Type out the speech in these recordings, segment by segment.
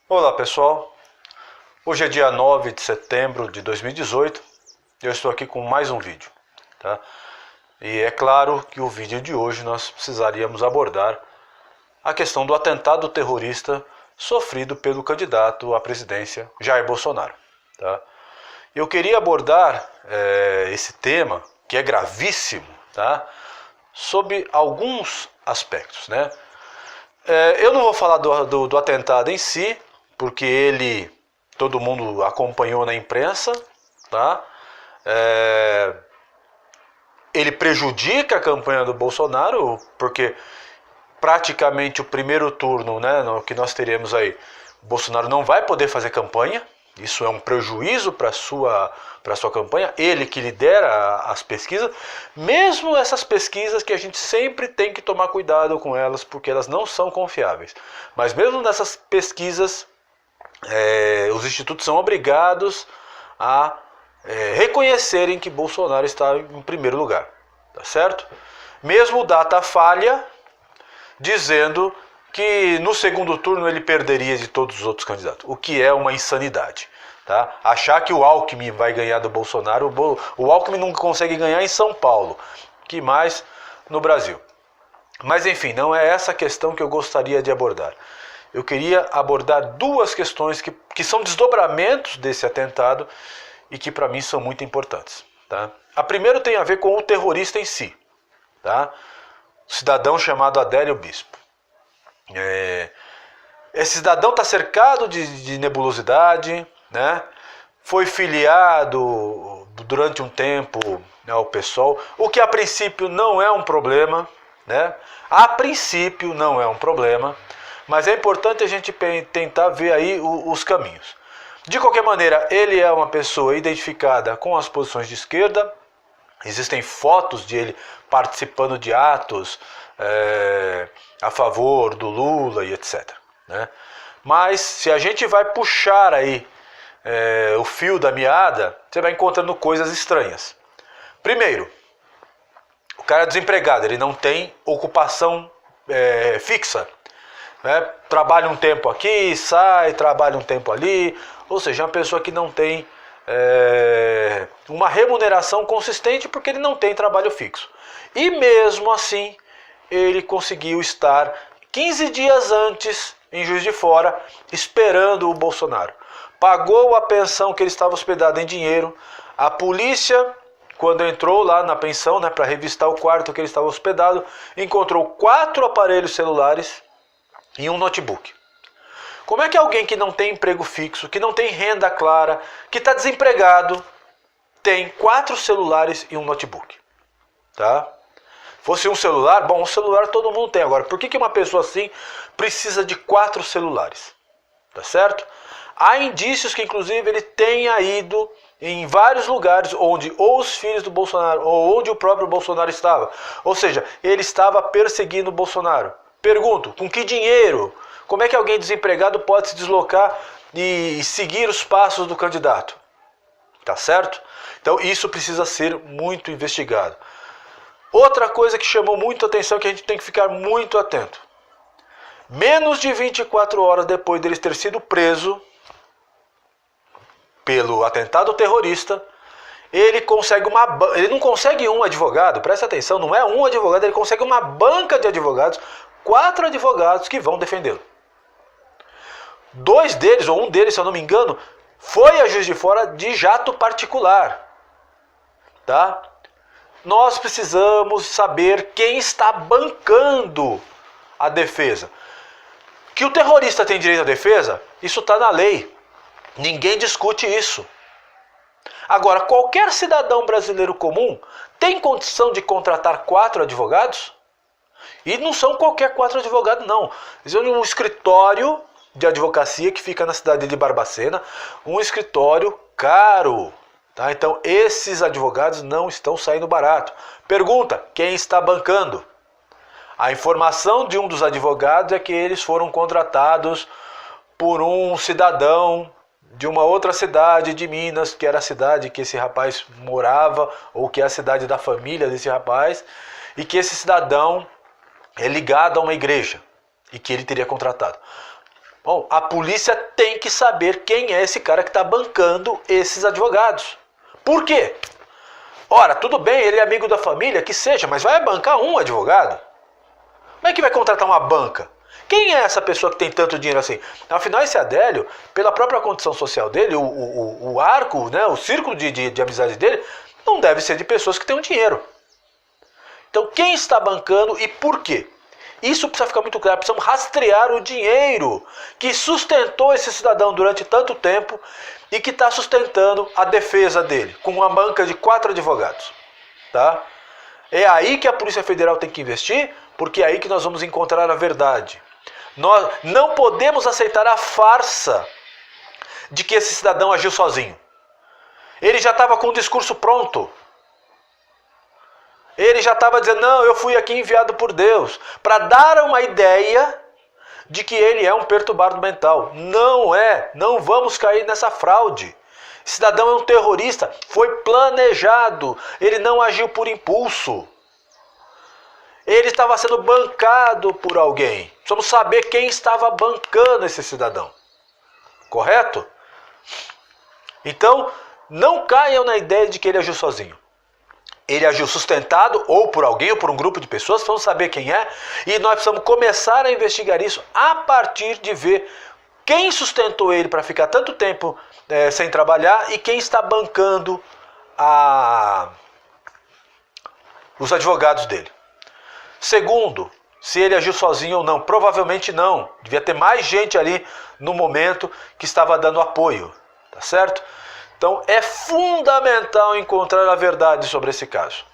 Olá pessoal, hoje é dia 9 de setembro de 2018 e eu estou aqui com mais um vídeo, tá? E é claro que o vídeo de hoje nós precisaríamos abordar a questão do atentado terrorista sofrido pelo candidato à presidência Jair Bolsonaro, tá? Eu queria abordar esse tema, que é gravíssimo, tá? Sob alguns aspectos, né? Eu não vou falar do atentado em si, porque todo mundo acompanhou na imprensa, tá? Ele prejudica a campanha do Bolsonaro, porque praticamente o primeiro turno, né, que nós teremos aí, o Bolsonaro não vai poder fazer campanha. Isso é um prejuízo para a sua campanha, ele que lidera as pesquisas, mesmo essas pesquisas que a gente sempre tem que tomar cuidado com elas, porque elas não são confiáveis. Mas mesmo nessas pesquisas, os institutos são obrigados a reconhecerem que Bolsonaro está em primeiro lugar, tá certo? Mesmo o Data falha, dizendo que no segundo turno ele perderia de todos os outros candidatos, o que é uma insanidade. Tá? Achar que o Alckmin vai ganhar do Bolsonaro, o Alckmin não consegue ganhar em São Paulo, que mais no Brasil. Mas enfim, não é essa questão que eu gostaria de abordar. Eu queria abordar duas questões que são desdobramentos desse atentado e que para mim são muito importantes. Tá? A primeira tem a ver com o terrorista em si. Tá? O cidadão chamado Adélio Bispo. Esse cidadão está cercado de nebulosidade, né? Foi filiado durante um tempo ao PSOL, o que a princípio não é um problema, né? A princípio não é um problema, mas é importante a gente tentar ver aí os caminhos. De qualquer maneira, ele é uma pessoa identificada com as posições de esquerda. Existem fotos de ele participando de atos a favor do Lula e etc. Né? Mas se a gente vai puxar aí o fio da meada, você vai encontrando coisas estranhas. Primeiro, o cara é desempregado, ele não tem ocupação fixa. Né? Trabalha um tempo aqui, sai, trabalha um tempo ali, ou seja, é uma pessoa que não tem uma remuneração consistente porque ele não tem trabalho fixo. E mesmo assim, ele conseguiu estar 15 dias antes em Juiz de Fora, esperando o Bolsonaro. Pagou a pensão que ele estava hospedado em dinheiro. A polícia, quando entrou lá na pensão, né, para revistar o quarto que ele estava hospedado, encontrou 4 aparelhos celulares e um notebook. Como é que alguém que não tem emprego fixo, que não tem renda clara, que está desempregado, tem 4 celulares e um notebook? Tá? Fosse um celular, bom, um celular todo mundo tem. Agora, por que uma pessoa assim precisa de 4 celulares? Tá certo? Há indícios que, inclusive, ele tenha ido em vários lugares onde ou os filhos do Bolsonaro ou onde o próprio Bolsonaro estava. Ou seja, ele estava perseguindo o Bolsonaro. Pergunto, com que dinheiro? Como é que alguém desempregado pode se deslocar e seguir os passos do candidato? Tá certo? Então, isso precisa ser muito investigado. Outra coisa que chamou muito a atenção, que a gente tem que ficar muito atento. Menos de 24 horas depois dele ter sido preso pelo atentado terrorista, ele não consegue um advogado, presta atenção, não é um advogado, ele consegue uma banca de advogados, 4 advogados que vão defendê-lo. 2 deles, ou um deles, se eu não me engano, foi a Juiz de Fora de jato particular. Tá? Nós precisamos saber quem está bancando a defesa. Que o terrorista tem direito à defesa, isso está na lei. Ninguém discute isso. Agora, qualquer cidadão brasileiro comum tem condição de contratar 4 advogados? E não são qualquer 4 advogados, não. Existe um escritório de advocacia que fica na cidade de Barbacena, um escritório caro. Tá? Então, esses advogados não estão saindo barato. Pergunta, quem está bancando? A informação de um dos advogados é que eles foram contratados por um cidadão de uma outra cidade de Minas, que era a cidade que esse rapaz morava, ou que é a cidade da família desse rapaz, e que esse cidadão é ligado a uma igreja, e que ele teria contratado. Bom, a polícia tem que saber quem é esse cara que está bancando esses advogados. Por quê? Ora, tudo bem, ele é amigo da família, que seja, mas vai bancar um advogado? Como é que vai contratar uma banca? Quem é essa pessoa que tem tanto dinheiro assim? Afinal, esse Adélio, pela própria condição social dele, o arco, né, o círculo de amizade dele, não deve ser de pessoas que tenham dinheiro. Então, quem está bancando e por quê? Isso precisa ficar muito claro. Precisamos rastrear o dinheiro que sustentou esse cidadão durante tanto tempo e que está sustentando a defesa dele, com uma banca de 4 advogados. Tá? É aí que a Polícia Federal tem que investir, porque é aí que nós vamos encontrar a verdade. Nós não podemos aceitar a farsa de que esse cidadão agiu sozinho. Ele já estava com o discurso pronto. Ele já estava dizendo, não, eu fui aqui enviado por Deus, para dar uma ideia de que ele é um perturbado mental. Não é, não vamos cair nessa fraude. Esse cidadão é um terrorista, foi planejado, ele não agiu por impulso. Ele estava sendo bancado por alguém. Precisamos saber quem estava bancando esse cidadão. Correto? Então, não caiam na ideia de que ele agiu sozinho. Ele agiu sustentado ou por alguém ou por um grupo de pessoas, vamos saber quem é, e nós precisamos começar a investigar isso a partir de ver quem sustentou ele para ficar tanto tempo sem trabalhar e quem está bancando os advogados dele. Segundo, se ele agiu sozinho ou não, provavelmente não. Devia ter mais gente ali no momento que estava dando apoio, tá certo? Então é fundamental encontrar a verdade sobre esse caso,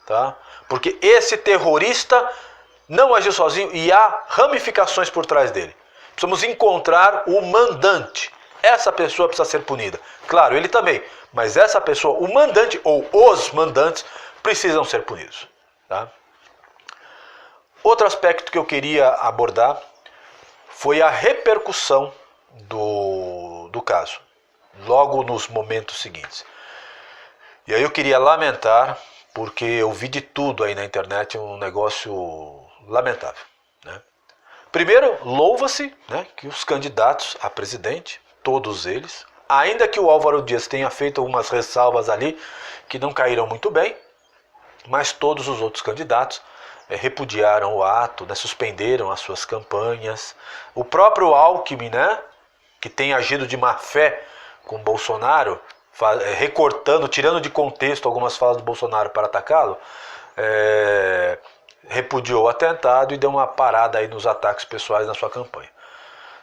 tá? Porque esse terrorista não agiu sozinho e há ramificações por trás dele. Precisamos encontrar o mandante. Essa pessoa precisa ser punida. Claro, ele também, mas essa pessoa, o mandante ou os mandantes, precisam ser punidos, tá? Outro aspecto que eu queria abordar foi a repercussão do caso, logo nos momentos seguintes. E aí eu queria lamentar, porque eu vi de tudo aí na internet, um negócio lamentável, né? Primeiro, louva-se, né, que os candidatos a presidente, todos eles, ainda que o Álvaro Dias tenha feito algumas ressalvas ali, que não caíram muito bem, mas todos os outros candidatos repudiaram o ato, né, suspenderam as suas campanhas. O próprio Alckmin, né, que tem agido de má fé com Bolsonaro, recortando, tirando de contexto algumas falas do Bolsonaro para atacá-lo, repudiou o atentado e deu uma parada aí nos ataques pessoais na sua campanha.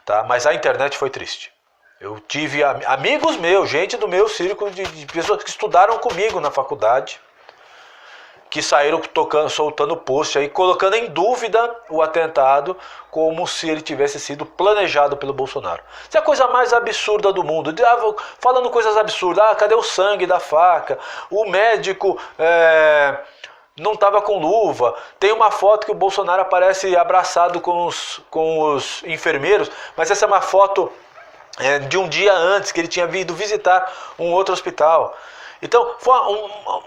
Tá? Mas a internet foi triste. Eu tive amigos meus, gente do meu círculo de pessoas que estudaram comigo na faculdade, que saíram soltando post aí, colocando em dúvida o atentado, como se ele tivesse sido planejado pelo Bolsonaro. Isso é a coisa mais absurda do mundo. Falando coisas absurdas, cadê o sangue da faca? O médico não estava com luva. Tem uma foto que o Bolsonaro aparece abraçado com os enfermeiros, mas essa é uma foto de um dia antes, que ele tinha vindo visitar um outro hospital. Então, foi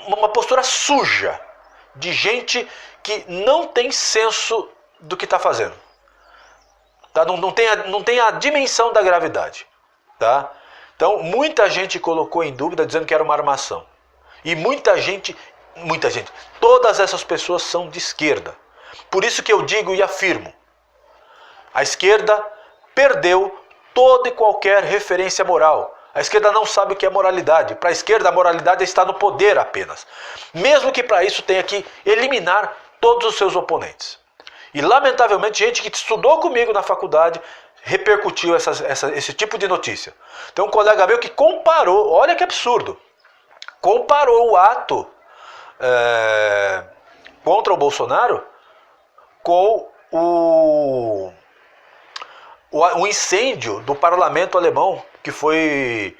uma postura suja de gente que não tem senso do que está fazendo. Tá? Não tem a dimensão da gravidade. Tá? Então, muita gente colocou em dúvida, dizendo que era uma armação. E muita gente, todas essas pessoas são de esquerda. Por isso que eu digo e afirmo, a esquerda perdeu toda e qualquer referência moral. A esquerda não sabe o que é moralidade. Para a esquerda, a moralidade está no poder apenas. Mesmo que para isso tenha que eliminar todos os seus oponentes. E, lamentavelmente, gente que estudou comigo na faculdade repercutiu esse tipo de notícia. Tem um colega meu que comparou, olha que absurdo, comparou o ato contra o Bolsonaro com o incêndio do parlamento alemão, que foi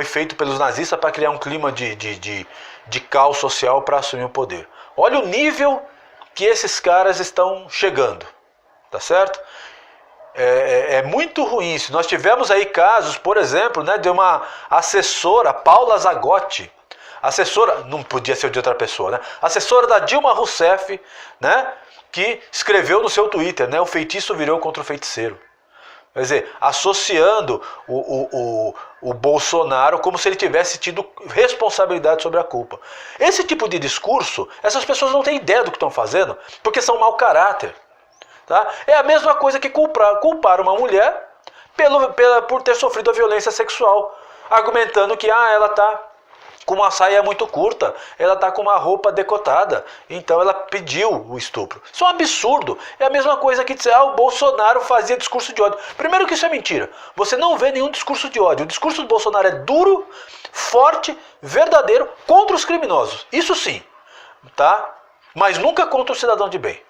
feito pelos nazistas para criar um clima de caos social para assumir o poder. Olha o nível que esses caras estão chegando, tá certo? É muito ruim isso. Nós tivemos aí casos, por exemplo, né, de uma assessora, Paula Zagotti, assessora, não podia ser de outra pessoa, né? Assessora da Dilma Rousseff, né, que escreveu no seu Twitter, né, o feitiço virou contra o feiticeiro. Quer dizer, associando o Bolsonaro como se ele tivesse tido responsabilidade sobre a culpa. Esse tipo de discurso, essas pessoas não têm ideia do que estão fazendo, porque são mau caráter. Tá? É a mesma coisa que culpar uma mulher por ter sofrido a violência sexual, argumentando que ela está com uma saia muito curta, ela está com uma roupa decotada, então ela pediu o estupro. Isso é um absurdo. É a mesma coisa que dizer, o Bolsonaro fazia discurso de ódio. Primeiro que isso é mentira. Você não vê nenhum discurso de ódio. O discurso do Bolsonaro é duro, forte, verdadeiro, contra os criminosos. Isso sim, tá? Mas nunca contra o cidadão de bem.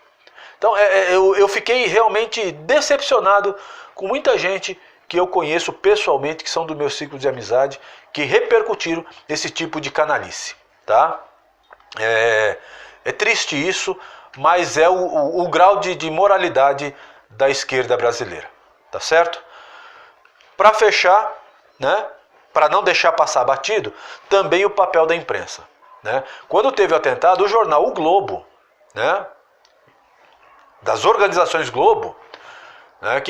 Então eu fiquei realmente decepcionado com muita gente que eu conheço pessoalmente, que são do meu ciclo de amizade, que repercutiram esse tipo de canalice, tá? É triste isso, mas é o grau de moralidade da esquerda brasileira, tá certo? Para fechar, né, para não deixar passar batido, também o papel da imprensa, né? Quando teve o atentado, o jornal O Globo, né, das organizações Globo, né,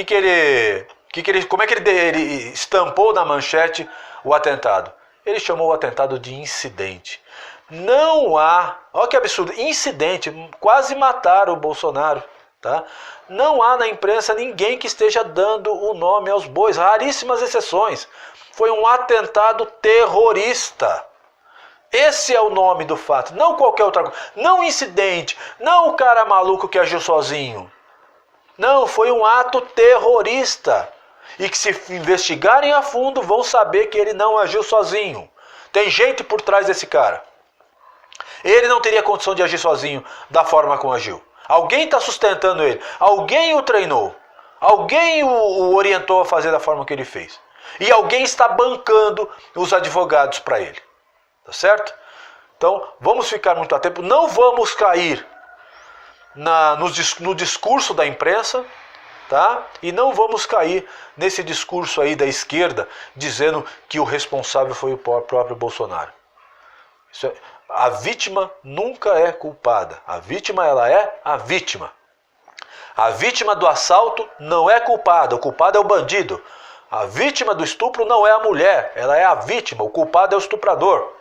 como é que ele estampou na manchete o atentado? Ele chamou o atentado de incidente. Não há, olha que absurdo, incidente, quase mataram o Bolsonaro. Tá? Não há na imprensa ninguém que esteja dando o nome aos bois, raríssimas exceções. Foi um atentado terrorista. Esse é o nome do fato, não qualquer outra coisa. Não incidente, não o cara maluco que agiu sozinho. Não, foi um ato terrorista. E que se investigarem a fundo vão saber que ele não agiu sozinho. Tem gente por trás desse cara. Ele não teria condição de agir sozinho da forma como agiu. Alguém está sustentando ele. Alguém o treinou. Alguém o orientou a fazer da forma que ele fez. E alguém está bancando os advogados para ele. Tá certo? Então, vamos ficar muito atentos. Não vamos cair no discurso da imprensa, tá? E não vamos cair nesse discurso aí da esquerda dizendo que o responsável foi o próprio Bolsonaro. A vítima nunca é culpada. A vítima, ela é a vítima. A vítima do assalto não é culpada. O culpado é o bandido. A vítima do estupro não é a mulher. Ela é a vítima. O culpado é o estuprador.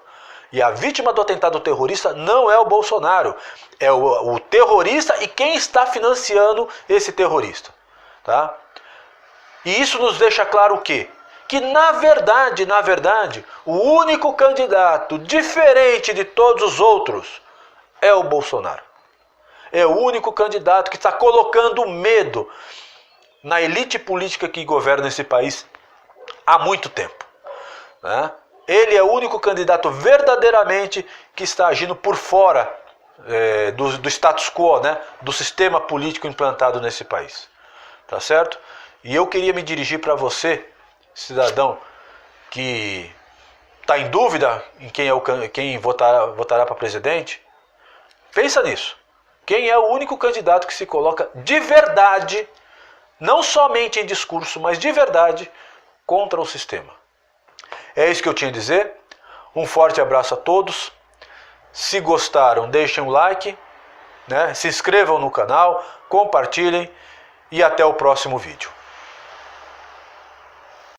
E a vítima do atentado terrorista não é o Bolsonaro. É o terrorista e quem está financiando esse terrorista. Tá? E isso nos deixa claro o quê? Que na verdade, o único candidato diferente de todos os outros é o Bolsonaro. É o único candidato que está colocando medo na elite política que governa esse país há muito tempo. Né? Ele é o único candidato verdadeiramente que está agindo por fora do status quo, né? Do sistema político implantado nesse país. Tá certo? E eu queria me dirigir para você, cidadão, que está em dúvida em quem votará para presidente. Pensa nisso. Quem é o único candidato que se coloca de verdade, não somente em discurso, mas de verdade, contra o sistema. É isso que eu tinha a dizer. Um forte abraço a todos. Se gostaram, deixem um like, né? Se inscrevam no canal, compartilhem e até o próximo vídeo.